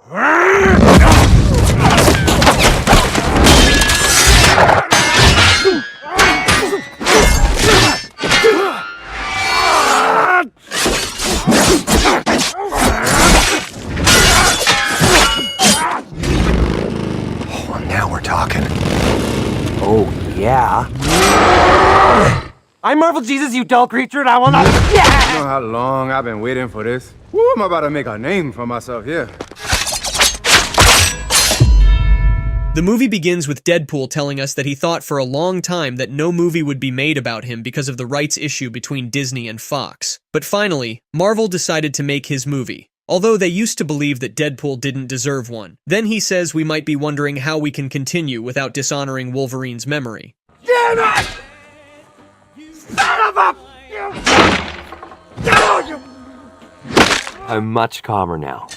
Oh, now we're talking. Oh, yeah. I'm Marvel Jesus, you dull creature, and I will not. Yeah! You know how long I've been waiting for this? Woo, I'm about to make a name for myself here. The movie begins with Deadpool telling us that he thought for a long time that no movie would be made about him because of the rights issue between Disney and Fox. But finally, Marvel decided to make his movie, although they used to believe that Deadpool didn't deserve one. Then he says we might be wondering how we can continue without dishonoring Wolverine's memory. Damn it! Son of a... I'm much calmer now.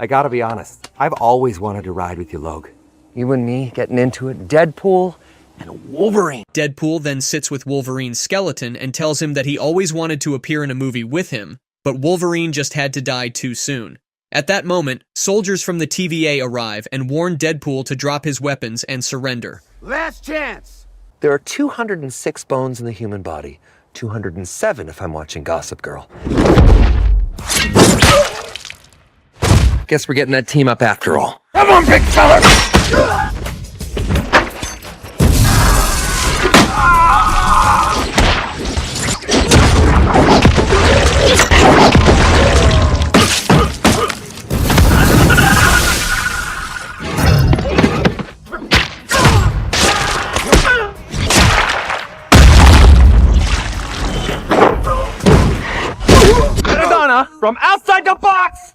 I gotta be honest, I've always wanted to ride with you, Logan. You and me getting into it, Deadpool and Wolverine. Deadpool then sits with Wolverine's skeleton and tells him that he always wanted to appear in a movie with him, but Wolverine just had to die too soon. At that moment, soldiers from the TVA arrive and warn Deadpool to drop his weapons and surrender. Last chance! There are 206 bones in the human body. 207 if I'm watching Gossip Girl. Guess we're getting that team up after all. Come on, big fella! From outside the box!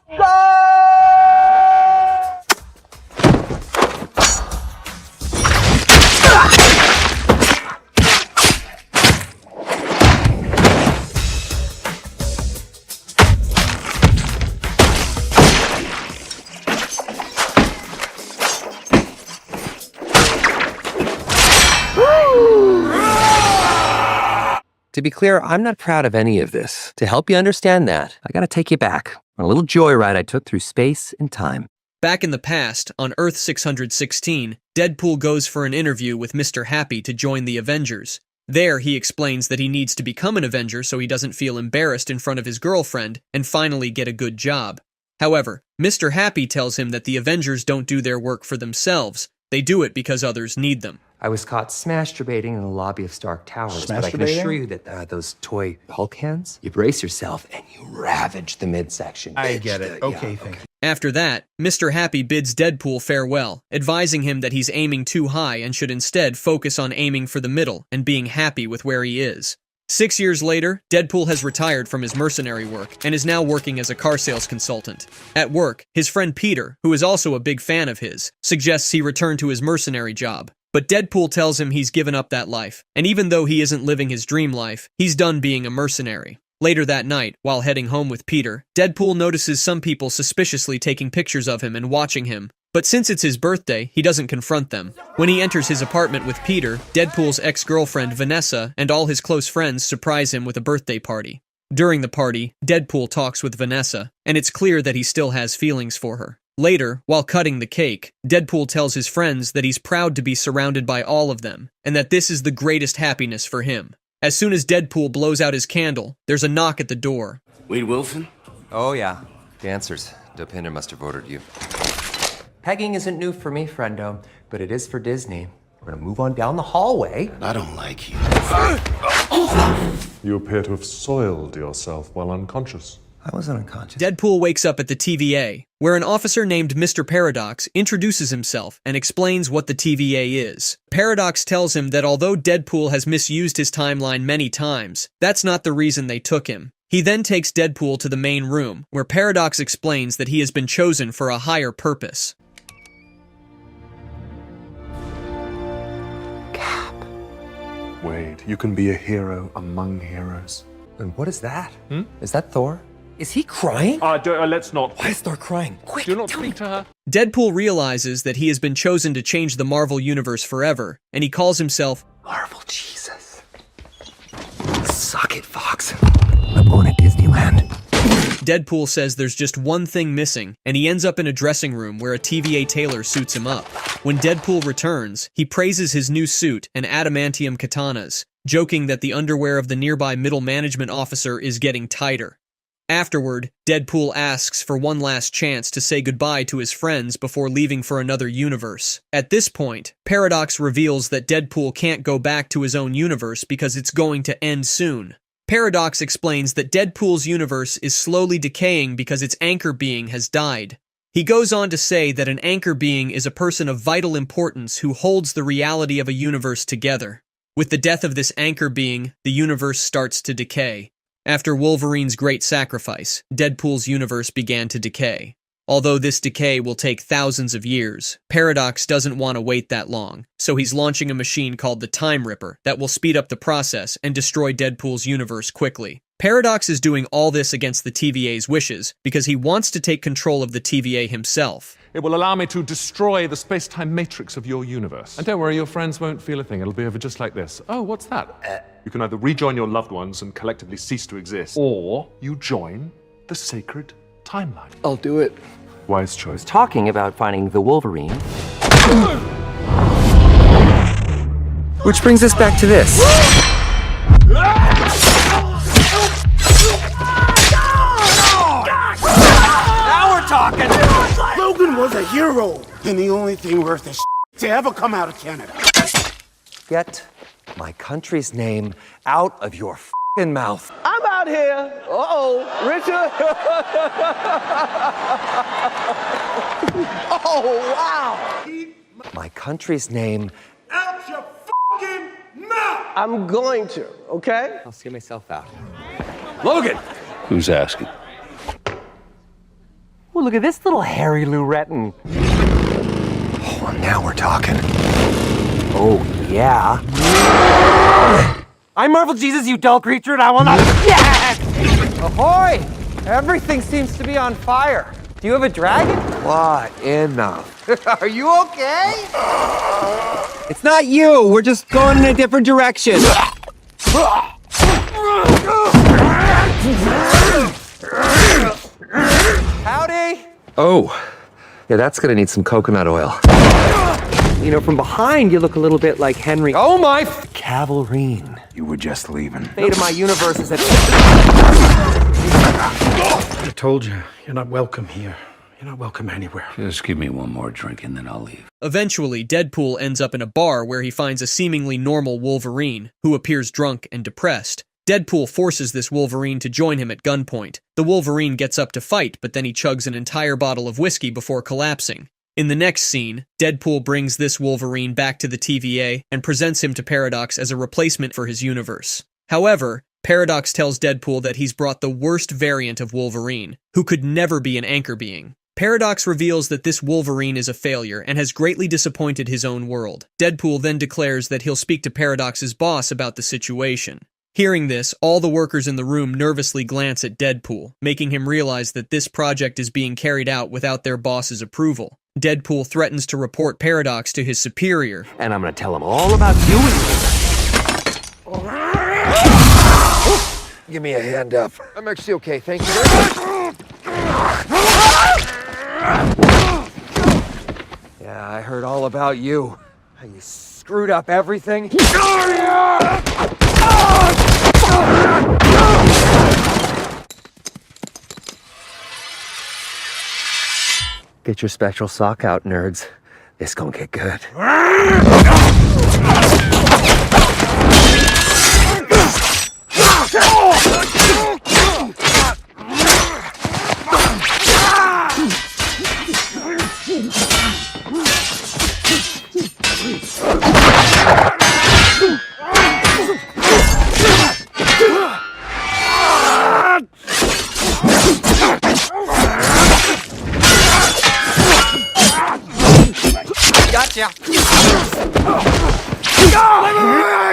To be clear, I'm not proud of any of this. To help you understand that, I gotta take you back on a little joyride I took through space and time. Back in the past, on Earth 616, Deadpool goes for an interview with Mr. Happy to join the Avengers. There, he explains that he needs to become an Avenger so he doesn't feel embarrassed in front of his girlfriend and finally get a good job. However, Mr. Happy tells him that the Avengers don't do their work for themselves. They do it because others need them. I was caught smasturbating in the lobby of Stark Towers, but I can assure you that those toy Hulk hands, you brace yourself and you ravage the midsection. I get it. Okay, thank you. After that, Mr. Happy bids Deadpool farewell, advising him that he's aiming too high and should instead focus on aiming for the middle and being happy with where he is. 6 years later, Deadpool has retired from his mercenary work and is now working as a car sales consultant. At work, his friend Peter, who is also a big fan of his, suggests he return to his mercenary job. But Deadpool tells him he's given up that life, and even though he isn't living his dream life, he's done being a mercenary. Later that night, while heading home with Peter, Deadpool notices some people suspiciously taking pictures of him and watching him. But since it's his birthday, he doesn't confront them. When he enters his apartment with Peter, Deadpool's ex-girlfriend Vanessa and all his close friends surprise him with a birthday party. During the party, Deadpool talks with Vanessa, and it's clear that he still has feelings for her. Later, while cutting the cake, Deadpool tells his friends that he's proud to be surrounded by all of them, and that this is the greatest happiness for him. As soon as Deadpool blows out his candle, there's a knock at the door. Wade Wilson? Oh yeah, dancers. Dopinder must have ordered you. Pegging isn't new for me, friendo, but it is for Disney. We're gonna move on down the hallway. I don't like you. You appear to have soiled yourself while unconscious. I wasn't unconscious. Deadpool wakes up at the TVA, where an officer named Mr. Paradox introduces himself and explains what the TVA is. Paradox tells him that although Deadpool has misused his timeline many times, that's not the reason they took him. He then takes Deadpool to the main room, where Paradox explains that he has been chosen for a higher purpose. Wade, you can be a hero among heroes. And what is that? Is that Thor? Is he crying? Let's not. Why is Thor crying? Quick, Do not speak to her. Deadpool realizes that he has been chosen to change the Marvel Universe forever, and he calls himself Marvel Jesus. Suck it, Fox. I'm going to Disneyland. Deadpool says there's just one thing missing, and he ends up in a dressing room where a TVA tailor suits him up. When Deadpool returns, he praises his new suit and adamantium katanas, joking that the underwear of the nearby middle management officer is getting tighter. Afterward, Deadpool asks for one last chance to say goodbye to his friends before leaving for another universe. At this point, Paradox reveals that Deadpool can't go back to his own universe because it's going to end soon. Paradox explains that Deadpool's universe is slowly decaying because its anchor being has died. He goes on to say that an anchor being is a person of vital importance who holds the reality of a universe together. With the death of this anchor being, the universe starts to decay. After Wolverine's great sacrifice, Deadpool's universe began to decay. Although this decay will take thousands of years, Paradox doesn't want to wait that long, so he's launching a machine called the Time Ripper that will speed up the process and destroy Deadpool's universe quickly. Paradox is doing all this against the TVA's wishes because he wants to take control of the TVA himself. It will allow me to destroy the space-time matrix of your universe. And don't worry, your friends won't feel a thing. It'll be over just like this. Oh, what's that? You can either rejoin your loved ones and collectively cease to exist, or you join the sacred timeline. I'll do it. Wise choice. Talking about finding the Wolverine. Which brings us back to this. Now we're talking! Logan was a hero, and the only thing worth a to ever come out of Canada. Get my country's name out of your f***ing mouth. I'm out here. Uh-oh, Richard. Oh, wow. My country's name. Out your fucking mouth! I'm going to, okay? I'll see myself out. Logan! Who's asking? Oh, look at this little hairy Luretton. Oh, now we're talking. Oh, yeah. I'm Marvel Jesus, you dull creature, and I will not. Yes! Ahoy! Everything seems to be on fire. Do you have a dragon? What in the? Are you okay? It's not you. We're just going in a different direction. Howdy. Oh, yeah, that's gonna need some coconut oil. You know, from behind, you look a little bit like Henry. Oh my! Cavillrine. You were just leaving. Fate of my universe is at. I told you, you're not welcome here. You're not welcome anywhere. Just give me one more drink and then I'll leave. Eventually, Deadpool ends up in a bar where he finds a seemingly normal Wolverine, who appears drunk and depressed. Deadpool forces this Wolverine to join him at gunpoint. The Wolverine gets up to fight, but then he chugs an entire bottle of whiskey before collapsing. In the next scene, Deadpool brings this Wolverine back to the TVA and presents him to Paradox as a replacement for his universe. However, Paradox tells Deadpool that he's brought the worst variant of Wolverine, who could never be an anchor being. Paradox reveals that this Wolverine is a failure and has greatly disappointed his own world. Deadpool then declares that he'll speak to Paradox's boss about the situation. Hearing this, all the workers in the room nervously glance at Deadpool, making him realize that this project is being carried out without their boss's approval. Deadpool threatens to report Paradox to his superior. And I'm gonna tell him all about you and Give me a hand up. I'm actually okay, thank you very much. Yeah, I heard all about you. How you screwed up everything. Get your spectral sock out, nerds. This gonna get good. Gotcha!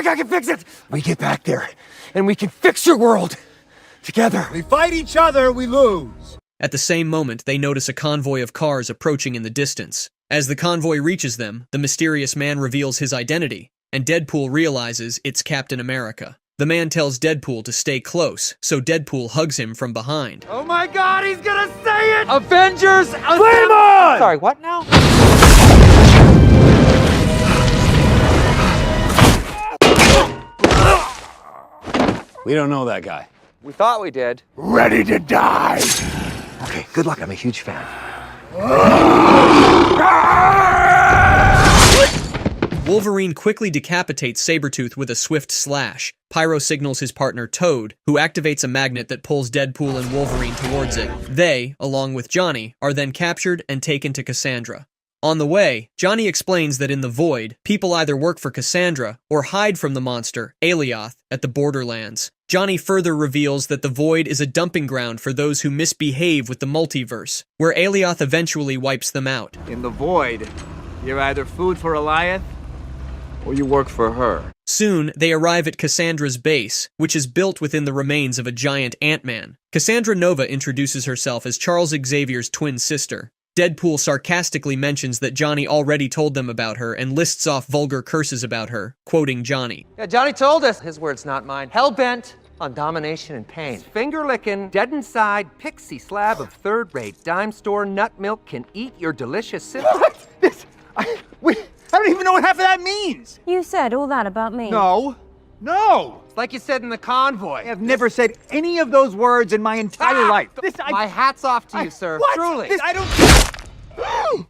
I can fix it! We get back there, and we can fix your world! Together! We fight each other, we lose. At the same moment, they notice a convoy of cars approaching in the distance. As the convoy reaches them, the mysterious man reveals his identity, and Deadpool realizes it's Captain America. The man tells Deadpool to stay close, so Deadpool hugs him from behind. Oh my god, he's gonna say it! Avengers! Flame on! Sorry, what now? We don't know that guy. We thought we did. Ready to die. Okay, good luck. I'm a huge fan. Wolverine quickly decapitates Sabretooth with a swift slash. Pyro signals his partner Toad, who activates a magnet that pulls Deadpool and Wolverine towards it. They, along with Johnny, are then captured and taken to Cassandra. On the way, Johnny explains that in the Void, people either work for Cassandra or hide from the monster, Alioth, at the Borderlands. Johnny further reveals that the Void is a dumping ground for those who misbehave with the multiverse, where Alioth eventually wipes them out. In the Void, you're either food for Alioth, or you work for her. Soon, they arrive at Cassandra's base, which is built within the remains of a giant Ant-Man. Cassandra Nova introduces herself as Charles Xavier's twin sister. Deadpool sarcastically mentions that Johnny already told them about her and lists off vulgar curses about her, quoting Johnny. Yeah, Johnny told us. His words, not mine. Hell-bent on domination and pain. Finger-licking, dead-inside, pixie slab of third-rate dime store nut milk can eat your delicious sister. I don't even know what half of that means! You said all that about me. No. No! Like you said in the convoy. I have never said any of those words in my entire life. My hat's off to you, sir. What? Truly. I don't...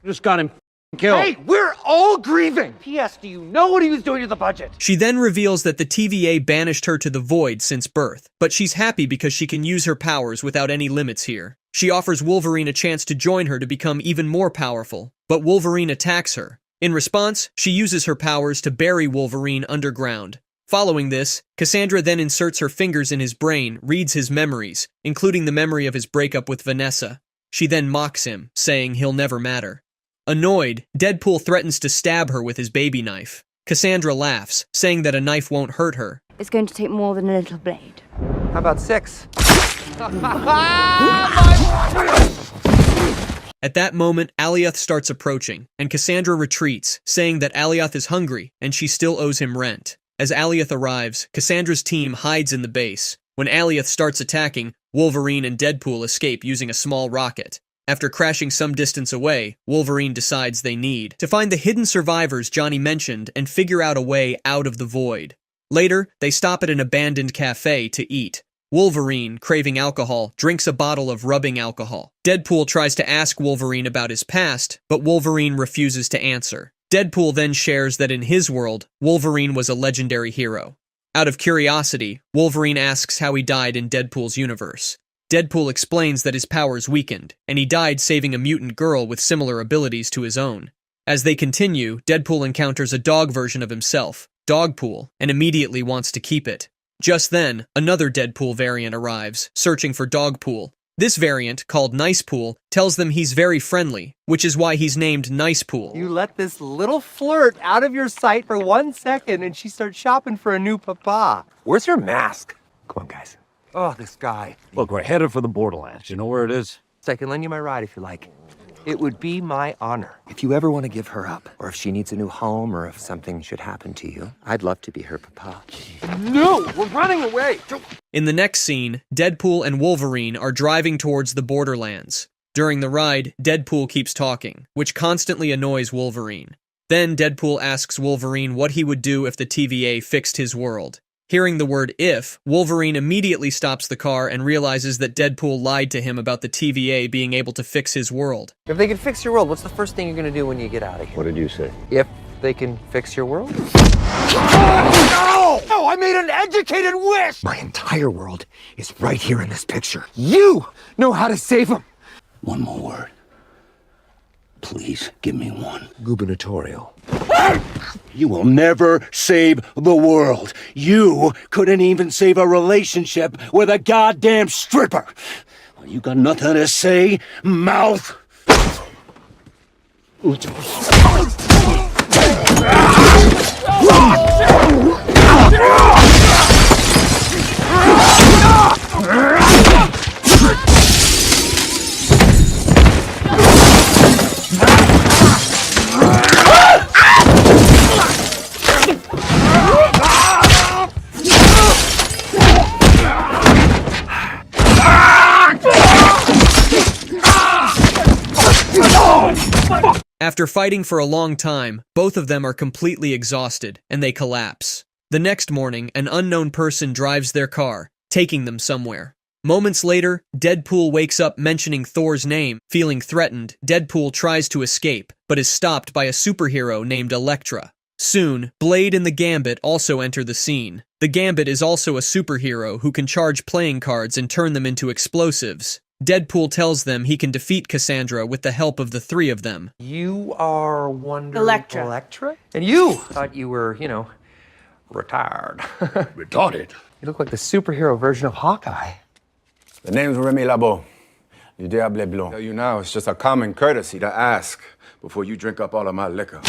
Just got him killed. Hey, we're all grieving! P.S. Do you know what he was doing to the budget? She then reveals that the TVA banished her to the Void since birth, but she's happy because she can use her powers without any limits here. She offers Wolverine a chance to join her to become even more powerful, but Wolverine attacks her. In response, she uses her powers to bury Wolverine underground. Following this, Cassandra then inserts her fingers in his brain, reads his memories, including the memory of his breakup with Vanessa. She then mocks him, saying he'll never matter. Annoyed, Deadpool threatens to stab her with his baby knife. Cassandra laughs, saying that a knife won't hurt her. It's going to take more than a little blade. How about 6? At that moment, Alioth starts approaching, and Cassandra retreats, saying that Alioth is hungry, and she still owes him rent. As Alioth arrives, Cassandra's team hides in the base. When Alioth starts attacking, Wolverine and Deadpool escape using a small rocket. After crashing some distance away, Wolverine decides they need to find the hidden survivors Johnny mentioned and figure out a way out of the Void. Later, they stop at an abandoned cafe to eat. Wolverine, craving alcohol, drinks a bottle of rubbing alcohol. Deadpool tries to ask Wolverine about his past, but Wolverine refuses to answer. Deadpool then shares that in his world, Wolverine was a legendary hero. Out of curiosity, Wolverine asks how he died in Deadpool's universe. Deadpool explains that his powers weakened, and he died saving a mutant girl with similar abilities to his own. As they continue, Deadpool encounters a dog version of himself, Dogpool, and immediately wants to keep it. Just then, another Deadpool variant arrives, searching for Dogpool. This variant, called Nicepool, tells them he's very friendly, which is why he's named Nicepool. You let this little flirt out of your sight for 1 second and she starts shopping for a new papa. Where's your mask? Come on, guys. Oh, this guy. Look, we're headed for the Borderlands. You know where it is? So I can lend you my ride if you like. It would be my honor. If you ever want to give her up, or if she needs a new home, or if something should happen to you, I'd love to be her papa. No, we're running away! In the next scene, Deadpool and Wolverine are driving towards the Borderlands. During the ride, Deadpool keeps talking, which constantly annoys Wolverine. Then Deadpool asks Wolverine what he would do if the TVA fixed his world. Hearing the word if, Wolverine immediately stops the car and realizes that Deadpool lied to him about the TVA being able to fix his world. If they can fix your world, what's the first thing you're gonna do when you get out of here? What did you say? If they can fix your world? No! No, I made an educated wish! My entire world is right here in this picture. You know how to save them! One more word. Please give me one. Gubernatorial. You will never save the world. You couldn't even save a relationship with a goddamn stripper. Well, you got nothing to say, mouth? After fighting for a long time, both of them are completely exhausted, and they collapse. The next morning, an unknown person drives their car, taking them somewhere. Moments later, Deadpool wakes up mentioning Thor's name. Feeling threatened, Deadpool tries to escape, but is stopped by a superhero named Elektra. Soon, Blade and the Gambit also enter the scene. The Gambit is also a superhero who can charge playing cards and turn them into explosives. Deadpool tells them he can defeat Cassandra with the help of the three of them. You are Wonder Elektra. Elektra? And you thought you were, retired. Retarded. You look like the superhero version of Hawkeye. The name's Remy Labo. Du Diable Blanc. Tell you now, it's just a common courtesy to ask before you drink up all of my liquor.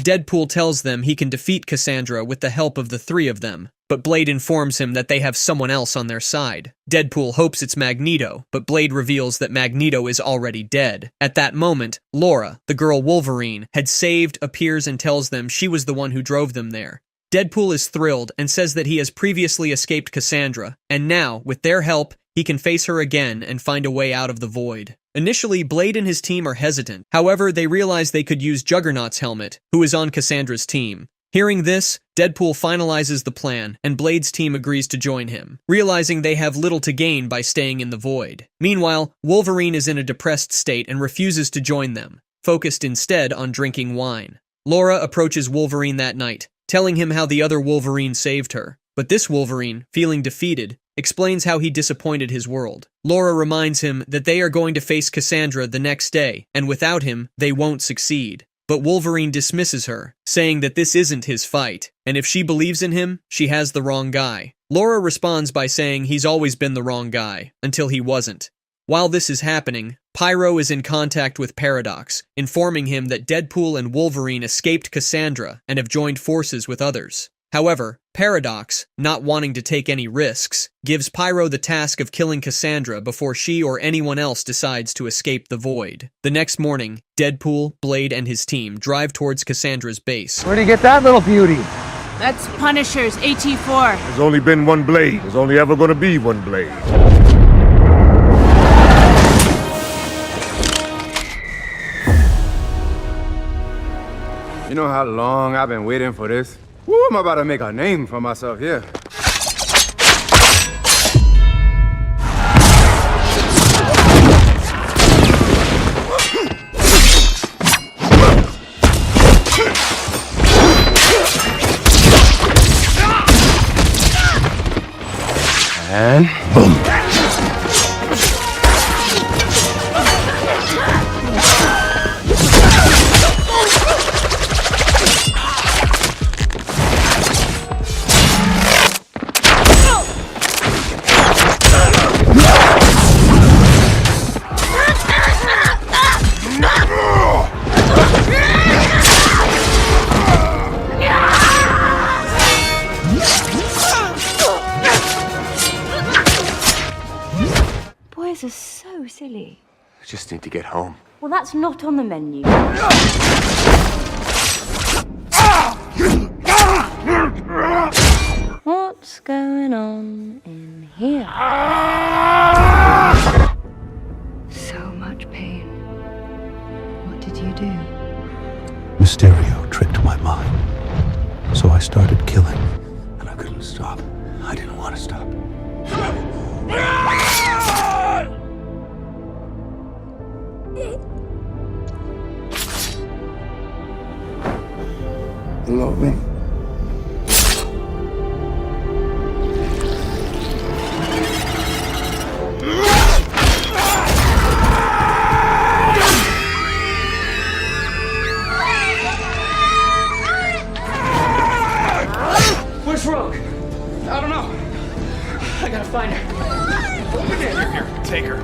Deadpool tells them he can defeat Cassandra with the help of the three of them, but Blade informs him that they have someone else on their side. Deadpool hopes it's Magneto, but Blade reveals that Magneto is already dead. At that moment, Laura, the girl Wolverine, had saved, appears and tells them she was the one who drove them there. Deadpool is thrilled and says that he has previously escaped Cassandra, and now, with their help, he can face her again and find a way out of the void. Initially, Blade and his team are hesitant. However, they realize they could use Juggernaut's helmet, who is on Cassandra's team. Hearing this, Deadpool finalizes the plan, and Blade's team agrees to join him, realizing they have little to gain by staying in the void. Meanwhile, Wolverine is in a depressed state and refuses to join them, focused instead on drinking wine. Laura approaches Wolverine that night, telling him how the other Wolverine saved her. But this Wolverine, feeling defeated, explains how he disappointed his world. Laura reminds him that they are going to face Cassandra the next day, and without him, they won't succeed. But Wolverine dismisses her, saying that this isn't his fight, and if she believes in him, she has the wrong guy. Laura responds by saying he's always been the wrong guy, until he wasn't. While this is happening, Pyro is in contact with Paradox, informing him that Deadpool and Wolverine escaped Cassandra and have joined forces with others. However, Paradox, not wanting to take any risks, gives Pyro the task of killing Cassandra before she or anyone else decides to escape the void. The next morning, Deadpool, Blade, and his team drive towards Cassandra's base. Where do you get that little beauty? That's Punisher's AT4. There's only been one Blade. There's only ever gonna be one Blade. You know how long I've been waiting for this? Woo, I'm about to make a name for myself here. And boom. Boys are so silly. I just need to get home. Well, that's not on the menu. What's going on in here? So much pain. What did you do? Mysterio tricked my mind. So I started killing. And I couldn't stop. I didn't want to stop. Logan. Where's Rogue? I don't know. I gotta find her. Here, take her.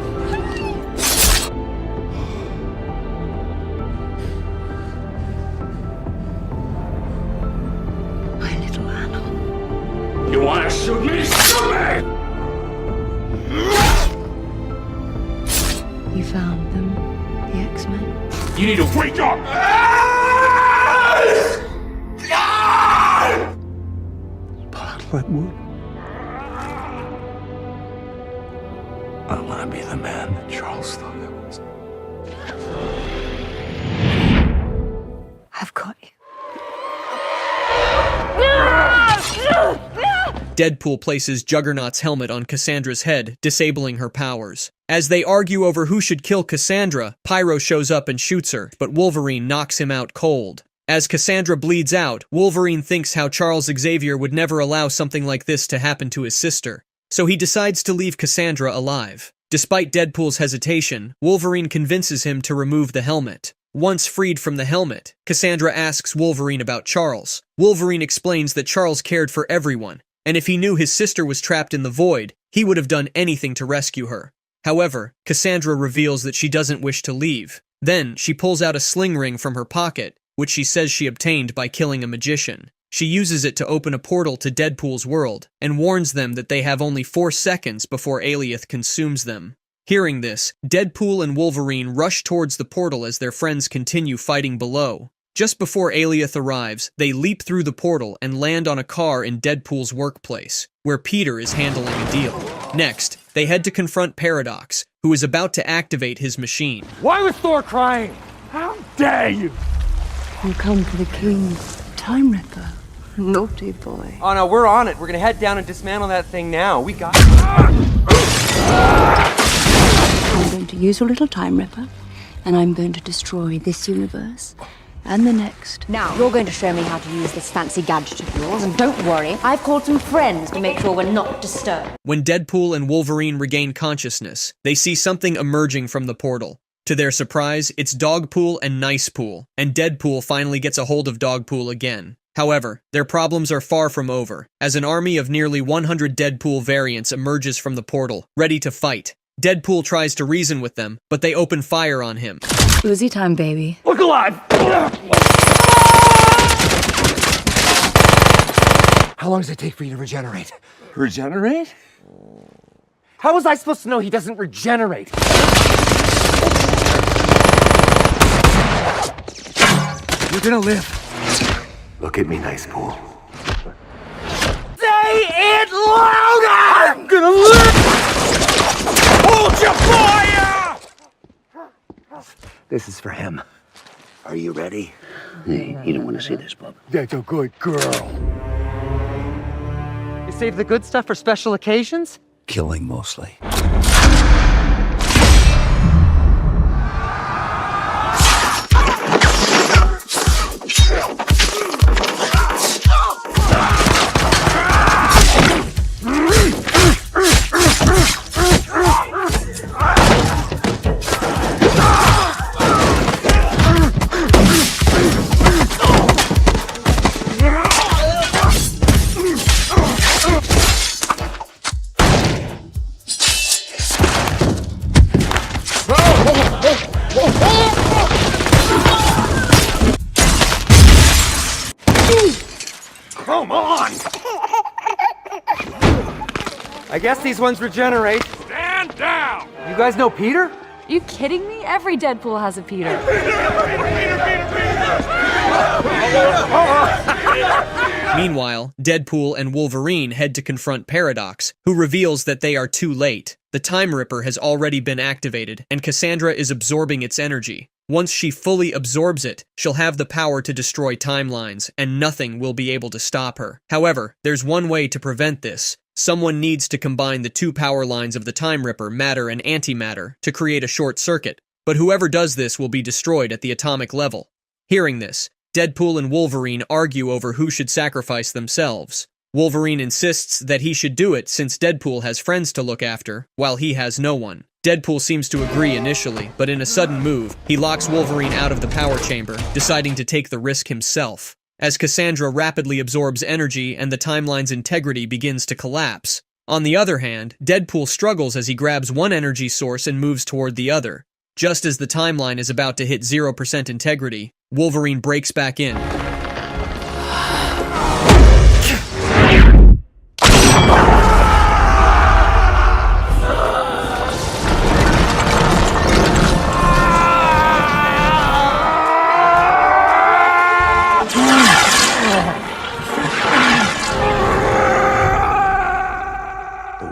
My little animal. You want to shoot me? Shoot me! You found them, the X-Men? You need to wake up! Parkwood. I want to be the man that Charles thought I was. Deadpool places Juggernaut's helmet on Cassandra's head, disabling her powers. As they argue over who should kill Cassandra, Pyro shows up and shoots her, but Wolverine knocks him out cold. As Cassandra bleeds out, Wolverine thinks how Charles Xavier would never allow something like this to happen to his sister, so he decides to leave Cassandra alive. Despite Deadpool's hesitation, Wolverine convinces him to remove the helmet. Once freed from the helmet, Cassandra asks Wolverine about Charles. Wolverine explains that Charles cared for everyone, and if he knew his sister was trapped in the void, he would have done anything to rescue her. However, Cassandra reveals that she doesn't wish to leave. Then, she pulls out a sling ring from her pocket, which she says she obtained by killing a magician. She uses it to open a portal to Deadpool's world, and warns them that they have only 4 seconds before Alioth consumes them. Hearing this, Deadpool and Wolverine rush towards the portal as their friends continue fighting below. Just before Alioth arrives, they leap through the portal and land on a car in Deadpool's workplace, where Peter is handling a deal. Next, they head to confront Paradox, who is about to activate his machine. Why was Thor crying? How dare you! You come for the King's Time Ripper. Naughty boy. Oh no, we're on it. We're gonna head down and dismantle that thing now. We got I'm going to use your little Time Ripper, and I'm going to destroy this universe and the next. Now, you're going to show me how to use this fancy gadget of yours, and don't worry, I've called some friends to make sure we're not disturbed. When Deadpool and Wolverine regain consciousness, they see something emerging from the portal. To their surprise, it's Dogpool and Nicepool, and Deadpool finally gets a hold of Dogpool again. However, their problems are far from over, as an army of nearly 100 Deadpool variants emerges from the portal, ready to fight. Deadpool tries to reason with them, but they open fire on him. Uzi time, baby. Look alive! How long does it take for you to regenerate? Regenerate? How was I supposed to know he doesn't regenerate? You're gonna live. Look at me, Nicepool. Say it louder! I'm gonna live! Hold your fire! This is for him. Are you ready? Hey, you don't want to see this, bub. That's a good girl. You save the good stuff for special occasions? Killing mostly. Come on! I guess these ones regenerate. Stand down! You guys know Peter? You kidding me? Every Deadpool has a Peter. Meanwhile, Deadpool and Wolverine head to confront Paradox, who reveals that they are too late. The Time Ripper has already been activated, and Cassandra is absorbing its energy. Once she fully absorbs it, she'll have the power to destroy timelines, and nothing will be able to stop her. However, there's one way to prevent this. Someone needs to combine the 2 power lines of the Time Ripper, matter and antimatter, to create a short circuit, but whoever does this will be destroyed at the atomic level. Hearing this, Deadpool and Wolverine argue over who should sacrifice themselves. Wolverine insists that he should do it since Deadpool has friends to look after, while he has no one. Deadpool seems to agree initially, but in a sudden move, he locks Wolverine out of the power chamber, deciding to take the risk himself. As Cassandra rapidly absorbs energy and the timeline's integrity begins to collapse. On the other hand, Deadpool struggles as he grabs one energy source and moves toward the other. Just as the timeline is about to hit 0% integrity, Wolverine breaks back in.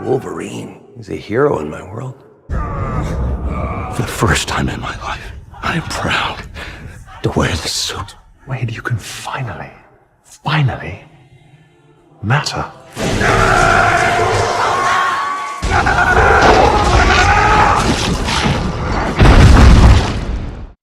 Wolverine is a hero in my world. For the first time in my life, I am proud to wear the suit. Wade, you can finally matter.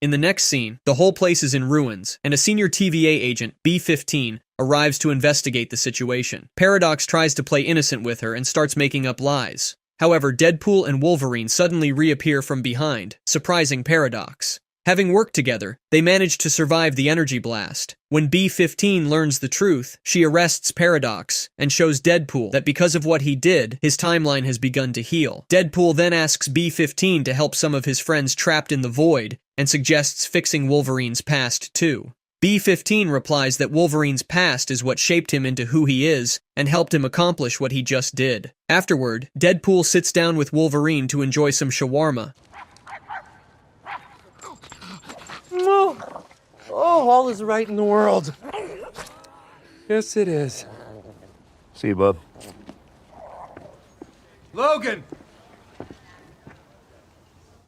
In the next scene, the whole place is in ruins, and a senior TVA agent, B-15, arrives to investigate the situation. Paradox tries to play innocent with her and starts making up lies. However, Deadpool and Wolverine suddenly reappear from behind, surprising Paradox. Having worked together, they manage to survive the energy blast. When B-15 learns the truth, she arrests Paradox and shows Deadpool that because of what he did, his timeline has begun to heal. Deadpool then asks B-15 to help some of his friends trapped in the void and suggests fixing Wolverine's past too. B-15 replies that Wolverine's past is what shaped him into who he is and helped him accomplish what he just did. Afterward, Deadpool sits down with Wolverine to enjoy some shawarma. Oh, all is right in the world. Yes, it is. See you, bub. Logan!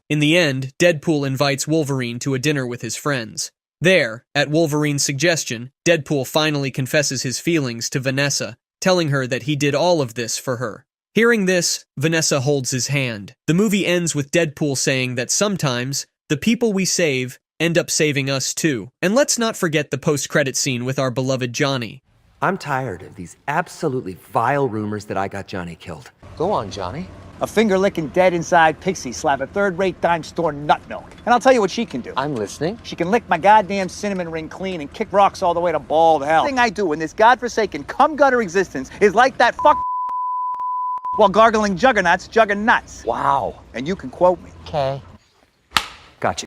In the end, Deadpool invites Wolverine to a dinner with his friends. There, at Wolverine's suggestion, Deadpool finally confesses his feelings to Vanessa, telling her that he did all of this for her. Hearing this, Vanessa holds his hand. The movie ends with Deadpool saying that sometimes, the people we save end up saving us too. And let's not forget the post-credit scene with our beloved Johnny. I'm tired of these absolutely vile rumors that I got Johnny killed. Go on, Johnny. A finger-licking, dead-inside pixie slab a third-rate dime store nut milk. And I'll tell you what she can do. I'm listening. She can lick my goddamn cinnamon ring clean and kick rocks all the way to bald hell. The thing I do in this godforsaken cum-gutter existence is like that fuck while gargling juggernauts jugging nuts. Wow. And you can quote me. Okay. Gotcha.